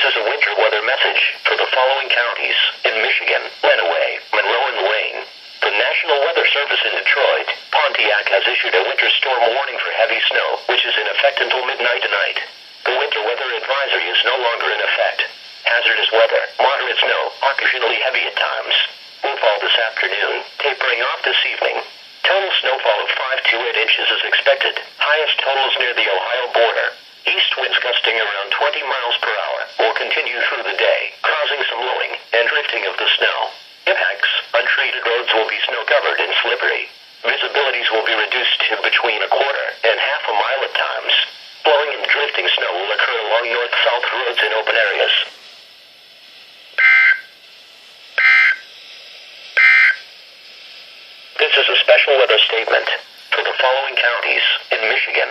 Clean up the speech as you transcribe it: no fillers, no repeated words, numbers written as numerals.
is a winter weather message for the following counties in Michigan: Lenawee, Monroe, and Wayne. The National Weather Service in Detroit, Pontiac has issued a winter storm warning for heavy snow, which is in effect until midnight tonight. The winter weather advisory is no longer in effect. Hazardous weather, moderate snow, occasionally heavy at times, will fall this afternoon, tapering off this evening. Total snowfall of 5 to 8 inches is expected. Highest totals near the Ohio border. East winds gusting around 20 miles per hour will continue through the day, causing some blowing and drifting of the snow. Impacts: untreated roads will be snow-covered and slippery. Visibilities will be reduced to between a quarter and half a mile at times. Blowing and drifting snow will occur along north-south roads in open areas. This is a special weather statement for the following counties in Michigan.